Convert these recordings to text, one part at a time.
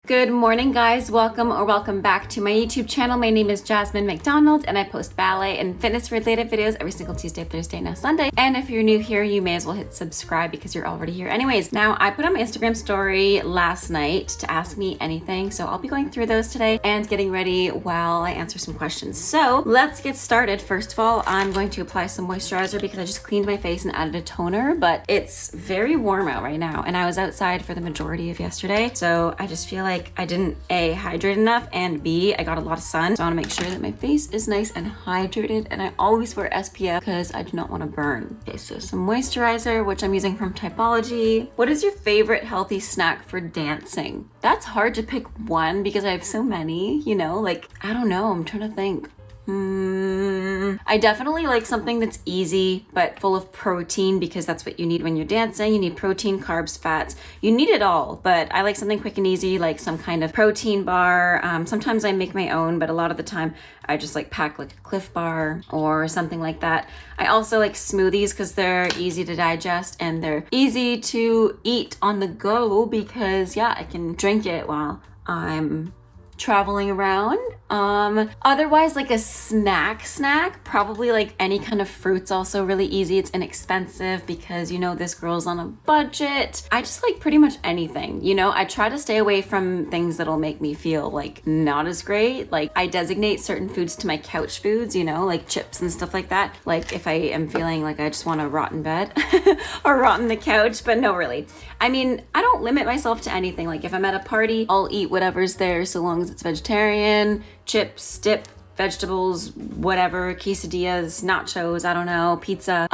Good morning, guys. Welcome back to my YouTube channel. My name is Jasmine McDonald and I post ballet and fitness related videos every single Tuesday, Thursday, now Sunday. And if you're new here, you may as well hit subscribe because you're already here anyways. Now, I put on my Instagram story last night to ask me anything, so I'll be going through those today and getting ready while I answer some questions. So let's get started. First of all, I'm going to apply some moisturizer because I just cleaned my face and added a toner, but it's very warm out right now and I was outside for the majority of yesterday, so I just feel like I didn't A, hydrate enough, and B, I got a lot of sun. So I want to make sure that my face is nice and hydrated, and I always wear SPF because I do not want to burn. Okay, so some moisturizer, which I'm using from Typology. What is your favorite healthy snack for dancing? That's hard to pick one because I have so many, you know, like, I don't know, I'm trying to think. I definitely like something that's easy but full of protein because that's what you need when you're dancing. You need protein, carbs, fats. You need it all, but I like something quick and easy, like some kind of protein bar. Sometimes I make my own, but a lot of the time I just like pack like a Cliff Bar or something like that. I also like smoothies because they're easy to digest and they're easy to eat on the go because yeah, I can drink it while I'm traveling around. Otherwise, like a snack, probably like any kind of fruit's also really easy. It's inexpensive because, you know, this girl's on a budget. I just like pretty much anything, you know. I try to stay away from things that'll make me feel like not as great. Like I designate certain foods to my couch foods, you know, like chips and stuff like that. Like if I am feeling like I just want to rot in bed or rot on the couch, but no, really. I mean, I don't limit myself to anything. Like if I'm at a party, I'll eat whatever's there so long as it's vegetarian. Chips, dip, vegetables, whatever, quesadillas, nachos, I don't know, pizza.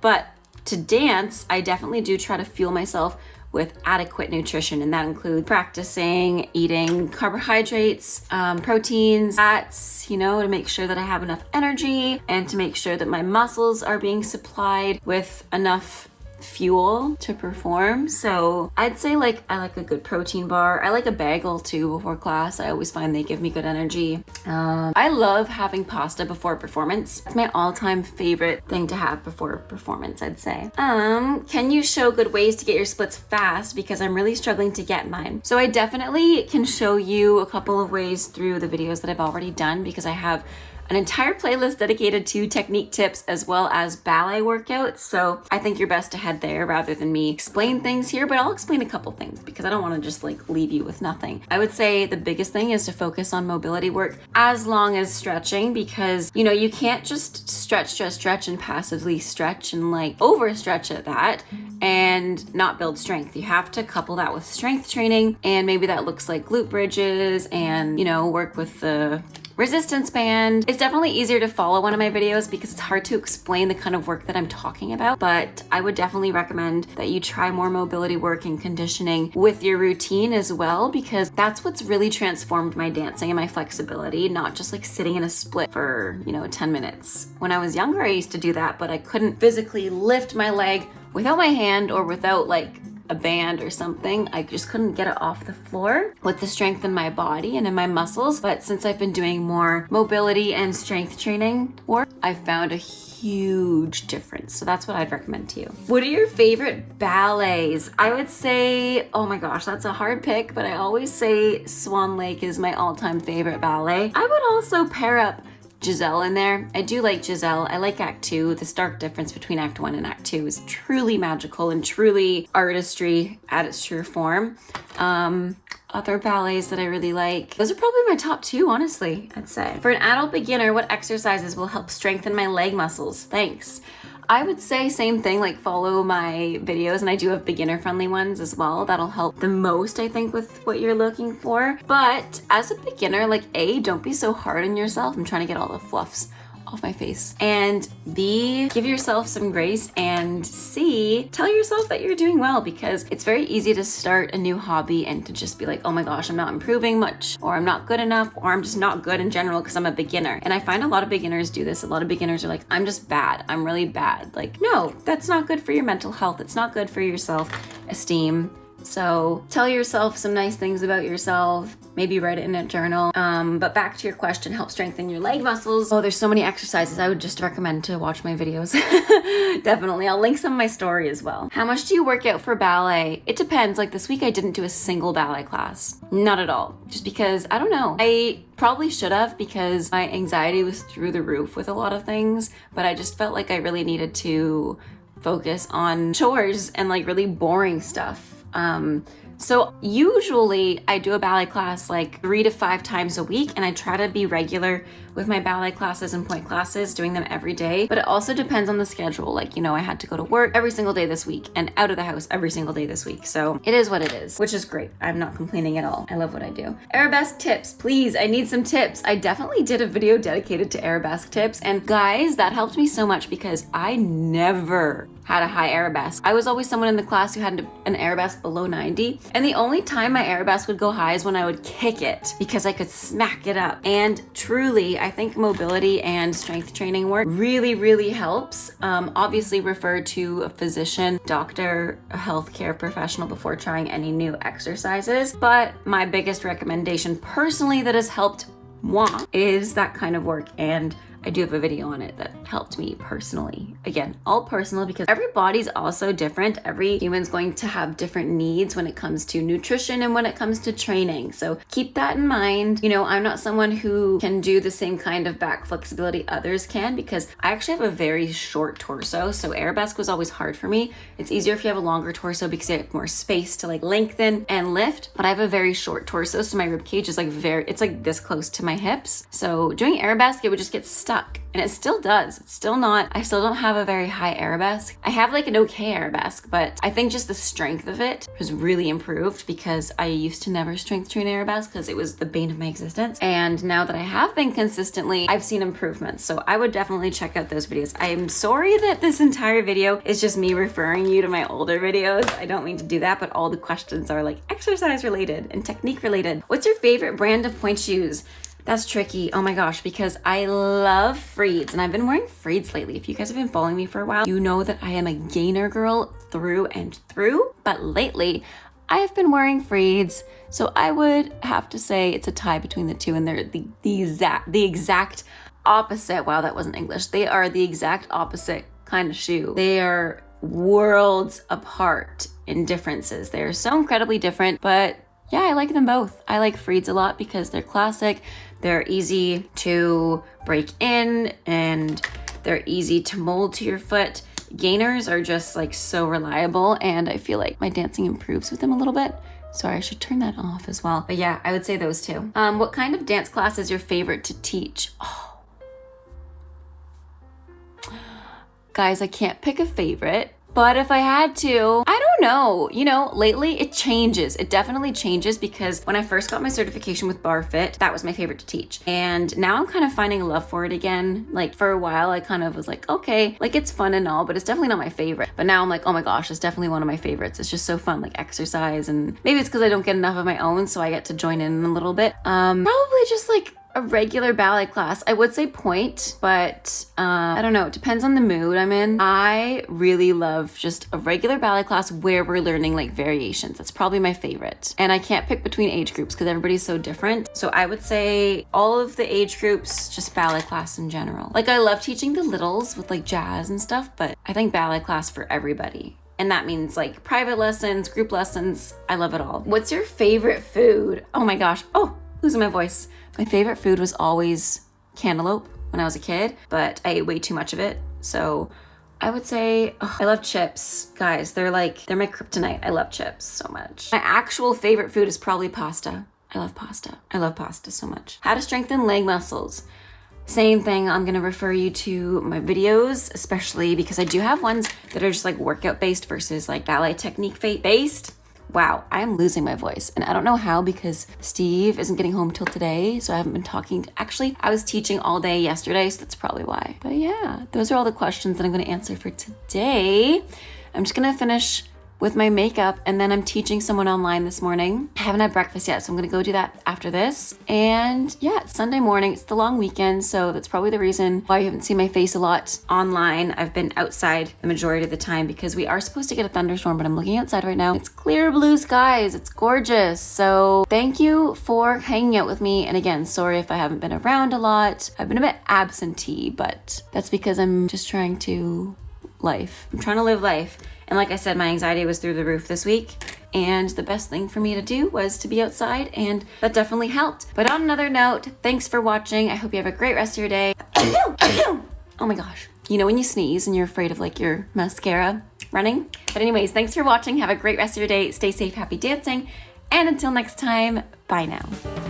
But to dance, I definitely do try to fuel myself with adequate nutrition, and that includes practicing, eating carbohydrates, proteins, fats, you know, to make sure that I have enough energy and to make sure that my muscles are being supplied with enough fuel to perform. So I'd say like I like a good protein bar. I like a bagel too before class. I always find they give me good energy. I love having pasta before performance. It's my all-time favorite thing to have before performance, I'd say. Can you show good ways to get your splits fast? Because I'm really struggling to get mine. So I definitely can show you a couple of ways through the videos that I've already done because I have an entire playlist dedicated to technique tips as well as ballet workouts. So I think you're best to head there rather than me explain things here, but I'll explain a couple things because I don't want to just like leave you with nothing. I would say the biggest thing is to focus on mobility work as long as stretching because, you know, you can't just stretch and passively stretch and like overstretch at that and not build strength. You have to couple that with strength training, and maybe that looks like glute bridges and, you know, work with the resistance band. It's definitely easier to follow one of my videos because it's hard to explain the kind of work that I'm talking about, but I would definitely recommend that you try more mobility work and conditioning with your routine as well because that's what's really transformed my dancing and my flexibility, not just like sitting in a split for, you know, 10 minutes. When I was younger, I used to do that, but I couldn't physically lift my leg without my hand or without like a band or something. I just couldn't get it off the floor with the strength in my body and in my muscles. But since I've been doing more mobility and strength training work, I've found a huge difference. So that's what I'd recommend to you. What are your favorite ballets? I would say, oh my gosh, that's a hard pick, but I always say Swan Lake is my all-time favorite ballet. I would also pair up Giselle in there. I do like Giselle. I like Act 2. The stark difference between Act 1 and Act 2 is truly magical and truly artistry at its true form. Other ballets that I really like, those are probably my top two, honestly, I'd say. For an adult beginner, what exercises will help strengthen my leg muscles? Thanks. I would say same thing, like follow my videos, and I do have beginner friendly ones as well. That'll help the most, I think, with what you're looking for. But as a beginner, like A, don't be so hard on yourself. I'm trying to get all the fluffs off my face. And B, give yourself some grace, and C, tell yourself that you're doing well because it's very easy to start a new hobby and to just be like, oh my gosh, I'm not improving much, or I'm not good enough, or I'm just not good in general because I'm a beginner. And I find a lot of beginners do this. A lot of beginners are like, I'm just bad. I'm really bad. Like, no, that's not good for your mental health. It's not good for your self-esteem. So tell yourself some nice things about yourself, maybe write it in a journal. But back to your question, help strengthen your leg muscles. Oh, there's so many exercises. I would just recommend to watch my videos. Definitely. I'll link some of my story as well. How much do you work out for ballet? It depends. Like this week I didn't do a single ballet class. Not at all. Just because, I don't know. I probably should have because my anxiety was through the roof with a lot of things, but I just felt like I really needed to focus on chores and like really boring stuff. So usually I do a ballet class like 3 to 5 times a week, and I try to be regular with my ballet classes and Pointe classes, doing them every day. But it also depends on the schedule. Like, you know, I had to go to work every single day this week and out of the house every single day this week. So it is what it is, which is great. I'm not complaining at all. I love what I do. Arabesque tips, please. I need some tips. I definitely did a video dedicated to arabesque tips. And guys, that helped me so much because I never had a high arabesque. I was always someone in the class who had an arabesque below 90. And the only time my arabesque would go high is when I would kick it because I could smack it up. And truly, I think mobility and strength training work really, really helps. Obviously refer to a physician, doctor, a healthcare professional before trying any new exercises. But my biggest recommendation personally that has helped moi is that kind of work, and I do have a video on it that helped me personally. Again, all personal because every body's also different. Every human's going to have different needs when it comes to nutrition and when it comes to training. So keep that in mind. You know, I'm not someone who can do the same kind of back flexibility others can because I actually have a very short torso. So arabesque was always hard for me. It's easier if you have a longer torso because you have more space to like lengthen and lift. But I have a very short torso, so my rib cage is like it's like this close to my hips. So doing arabesque, it would just get stuck. And it still does. It's still not, I still don't have a very high arabesque. I have like an okay arabesque, but I think just the strength of it has really improved because I used to never strength train arabesque because it was the bane of my existence. And now that I have been consistently, I've seen improvements. So I would definitely check out those videos. I am sorry that this entire video is just me referring you to my older videos. I don't mean to do that, but all the questions are like exercise related and technique related. What's your favorite brand of Pointe shoes? That's tricky. Oh my gosh, because I love Freeds and I've been wearing Freeds lately. If you guys have been following me for a while, you know that I am a gainer girl through and through, but lately I have been wearing Freeds. So I would have to say it's a tie between the two, and they're the exact opposite. Wow, that wasn't English. They are the exact opposite kind of shoe. They are worlds apart in differences. They're so incredibly different, but yeah, I like them both. I like Freeds a lot because they're classic, they're easy to break in, and they're easy to mold to your foot. Gainers are just like so reliable, and I feel like my dancing improves with them a little bit. Sorry, I should turn that off as well. But yeah, I would say those two. What kind of dance class is your favorite to teach? Oh. Guys, I can't pick a favorite. But if I had to, I don't know, you know, lately it changes. It definitely changes because when I first got my certification with BarFit, that was my favorite to teach. And now I'm kind of finding a love for it again. Like for a while, I kind of was like, okay, like it's fun and all, but it's definitely not my favorite. But now I'm like, oh my gosh, it's definitely one of my favorites. It's just so fun, like exercise. And maybe it's because I don't get enough of my own, so I get to join in a little bit. Probably just like a regular ballet class. I would say Pointe, but I don't know. It depends on the mood I'm in. I really love just a regular ballet class where we're learning like variations. That's probably my favorite. And I can't pick between age groups because everybody's so different. So I would say all of the age groups, just ballet class in general. Like I love teaching the littles with like jazz and stuff, but I think ballet class for everybody. And that means like private lessons, group lessons. I love it all. What's your favorite food? Oh my gosh. Oh, losing my voice. My favorite food was always cantaloupe when I was a kid, but I ate way too much of it. So I would say, I love chips. Guys, they're my kryptonite. I love chips so much. My actual favorite food is probably pasta. I love pasta. I love pasta so much. How to strengthen leg muscles. Same thing, I'm gonna refer you to my videos, especially because I do have ones that are just like workout based versus like ballet technique based. Wow, I'm losing my voice. And I don't know how because Steve isn't getting home till today, so I haven't been talking. Actually, I was teaching all day yesterday, so that's probably why. But yeah, those are all the questions that I'm gonna answer for today. I'm just gonna finish with my makeup, and then I'm teaching someone online this morning. I haven't had breakfast yet, so I'm gonna go do that after this. And yeah, it's Sunday morning. It's the long weekend, so that's probably the reason why you haven't seen my face a lot online. I've been outside the majority of the time because we are supposed to get a thunderstorm, but I'm looking outside right now. It's clear blue skies. It's gorgeous. So thank you for hanging out with me. And again, sorry if I haven't been around a lot. I've been a bit absentee, but that's because I'm just trying to live life. And like I said, my anxiety was through the roof this week. And the best thing for me to do was to be outside, and that definitely helped. But on another note, thanks for watching. I hope you have a great rest of your day. Oh my gosh. You know when you sneeze and you're afraid of like your mascara running? But anyways, thanks for watching. Have a great rest of your day. Stay safe, happy dancing. And until next time, bye now.